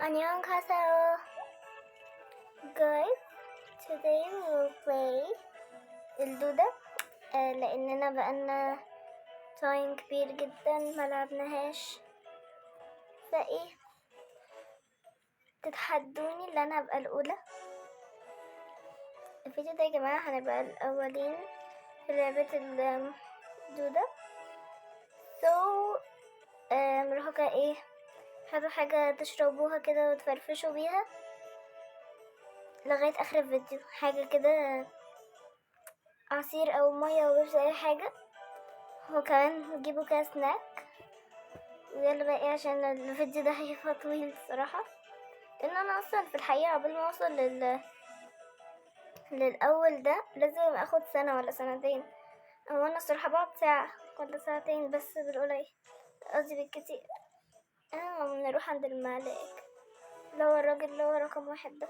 안녕하세요. Guys, today we will play الدودة لأننا بقالنا تايم كبير جدا ملعبناهاش، فايه تتحدوني اللي أنا هبقى الأولى. الفيديو ده يا جماعة هنبقى الأولين في لعبة الدودة. نروحوا كده ايه، هاتوا حاجة تشربوها كده وتفرفشوا بيها لغاية آخر الفيديو، حاجة كده عصير أو مية أو بيبسي أي حاجة، وكمان تجيبوا كده سناك. ويلا بقى ايه عشان الفيديو ده هيبقى طويل الصراحة، لأن أنا أصلا في الحقيقة قبل ما أوصل للأول ده لازم أخد سنة ولا سنتين، أو أنا الصراحة بقعد ساعة ولا ساعتين بس بالقليل، قصدي بالكتير. نروح عند الملاك اللي هو الراجل اللي هو رقم 1 ده.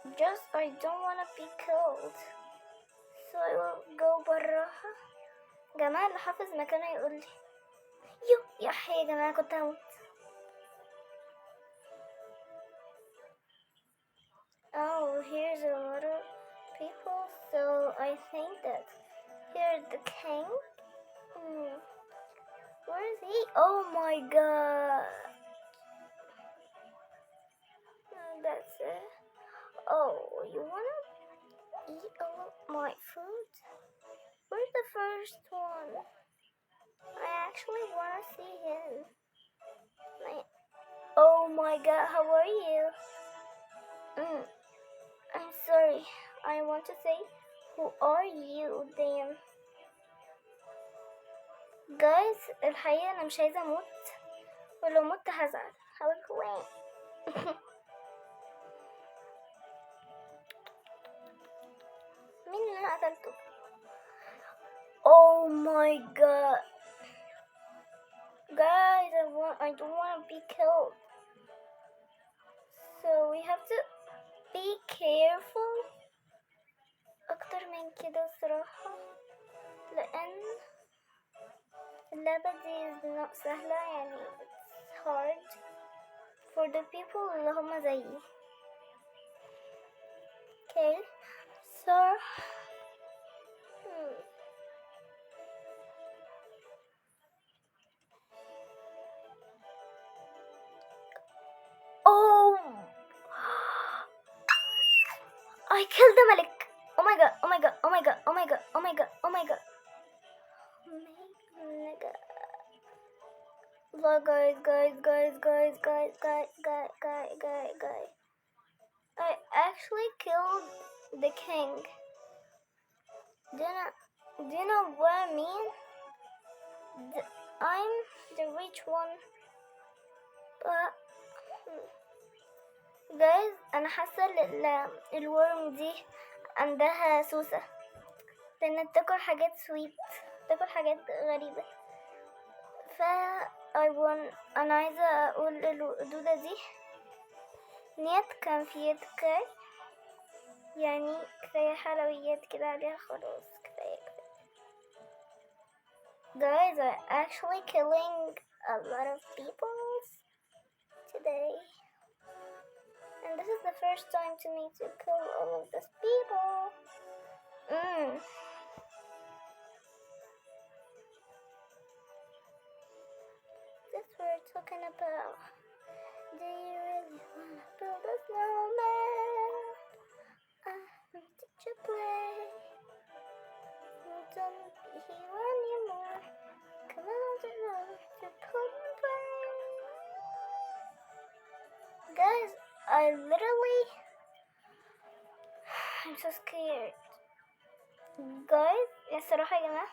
Just I don't wanna be killed, so I will go بالراحة. جماعة اللي حافظ مكانه يقولي يا حي يا جماعة كنت هموت. Oh, here's a lot of people, so I think that here's the king. Where is he? Oh my god. That's it. Oh, you wanna eat all my food? Where's the first one? I actually wanna see him. Oh my god, how are you? I'm sorry. I want to say, who are you, damn? Guys, الحقيقة أنا مش عايزة أموت، ولو مت هزعل. هقول هو مين اللي أنا قتلته؟ Oh my god. Guys, I don't want to be killed. So we have to be careful أكتر من كده الصراحة، لأن اللعبة دي is not سهلة، يعني it's hard for the people اللي هما زيي. Okay, so oh, I killed the Malik. Oh my god, oh my god, oh my god, oh my god, oh my god, oh my god. Look, guys. I actually killed the king. Do you know what I mean? I'm the rich one. But guys, أنا حاسة الورم دي عندها سوسة، لأن بتاكل حاجات سويت، بتاكل حاجات غريبة. أنا عايزة أقول الدودة دي نيت كان في يدك، يعني كفاية حلويات كده عليها، خلاص كفاية. Guys are actually killing a lot of people today, and this is the first time to me to kill all of these people. This we're talking about. Do you really wanna build a snowman? Did you play? Don't be here anymore. Come on to play. Guys, I'm so scared. Guys, يا صراحة يا جماعة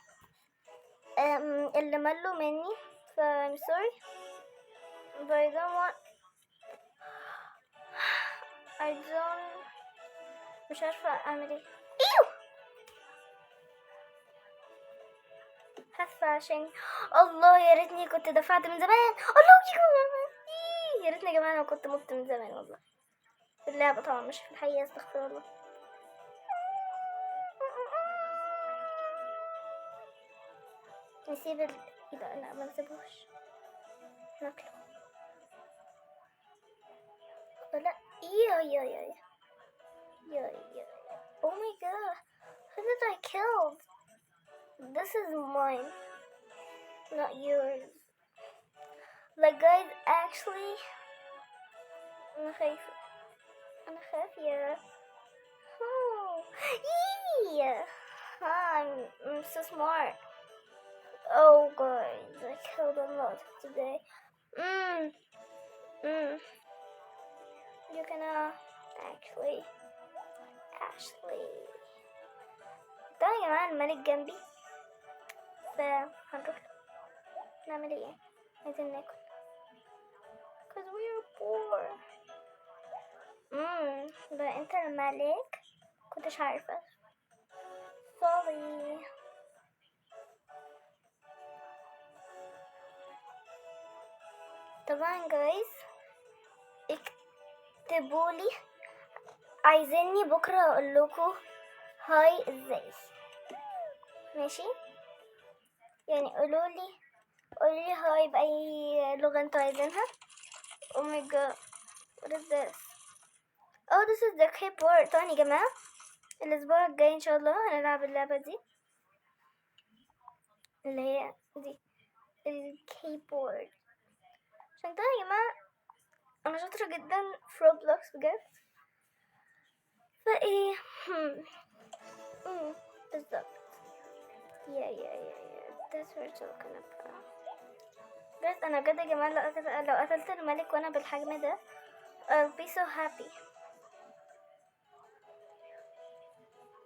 اللي ملوا مني I'm sorry, but I don't مش عارفة أعمل ايه. هدفع عشان الله، يا ريتني كنت دفعت من زمان. الله يا ريتني يا جماعة لو كنت مت من زمان، والله في اللعبة طبعا مش في الحقيقة، استغفر الله. نسيب لا ما نسيبوش، ناكله. Yeah. Oh my god. Who did I kill? This is mine, not yours. Like guys, actually أنا خايفة. أنا خافية. Oh. Yeah. I'm so smart. Oh guys, I killed a lot today. You can actually ده يا جماعة الملك جنبي، فهنروح نعمل ايه؟ عايزين ناكل cause we are poor. ده انت الملك؟ كنتش عارفة. sorry. طبعا جايز اكتبولي عايزيني بكرة اقولكوا هاي ازاي، ماشي؟ يعني قولولي هاي بأي لغة انتوا عايزينها. oh my god, what is this? oh this is the keyboard. طبعا يا جماعة الاسبوع الجاي ان شاء الله هنلعب اللعبة دي اللي هي دي الكيبورد، عشان طبعا يا جماعة انا شاطرة جدا في روبلوكس بجد. فايه بالظبط. yeah that's what we're talking about. بس انا بجد يا جماعة لو قتلت الملك وانا بالحجم ده I'll be so happy.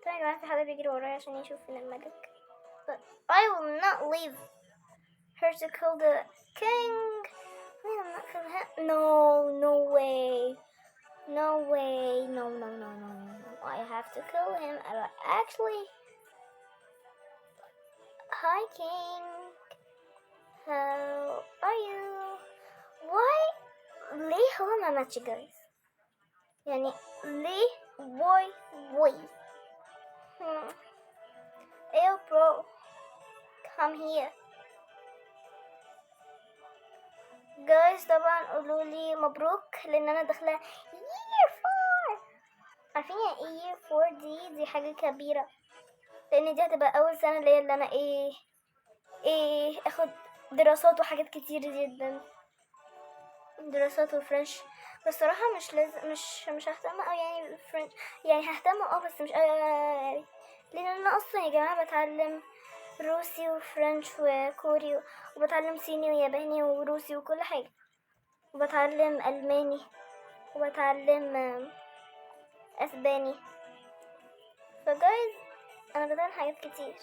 طبعا يا جماعة في حد بيجري ورايا عشان يشوف فين الملك. But I will not leave her to kill the king. I will not kill him. No way. No. I have to kill him. Actually, hi king. How are you? Why? ليه هو ما ماتش guys؟ يعني ليه boy Ew bro, come here. جايز طبعا قولولي مبروك لان انا داخله year 4. عارفين يعني year 4 دي حاجه كبيره، لان دي هتبقى اول سنه ليا اللي انا اخد دراسات وحاجات كتير جدا، دراسات وفرنش. بس صراحه مش لازم مش ههتم او يعني فرنش، يعني ههتم بس مش لان انا اصلا يا جماعه بتعلم روسي وفرنش وكوري، وبتعلم صيني وياباني وروسي وكل حاجة، وبتعلم ألماني وبتعلم أسباني. فجايز أنا بتعلم حاجات كتير.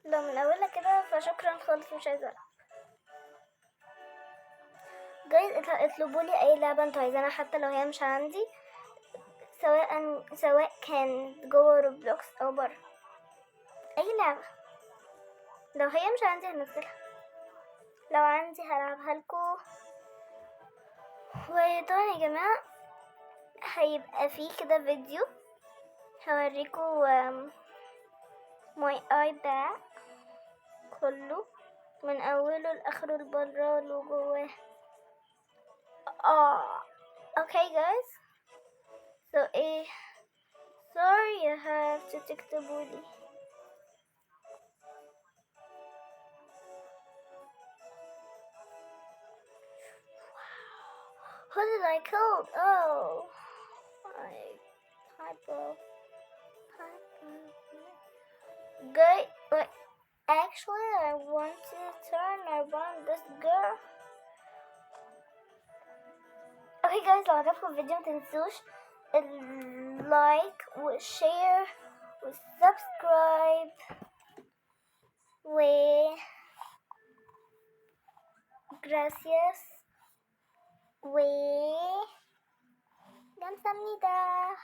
لو من أولها كده فشكرا خالص، مش عايزة جايز اطلبولي أي لعبة انتوا عايزينها حتى لو هي مش عندي، سواء كان جوه روبلوكس أو برا، أي لعبة لو هي مش عندي هنزلها، لو عندي هلعبها لكم. وطبعا يا جماعة هيبقى فيه كده فيديو هوريكم my iPad كله من اوله لاخره لبره وجواه. okay guys, so sorry you have to تكتبولي. who did I kill? Hi bro. Good. Wait, actually I want to turn around this girl. Okay guys, لو عجبكم الفيديو متنسوش اللايك والشير والسبسكرايب و gracias و 감사합니다.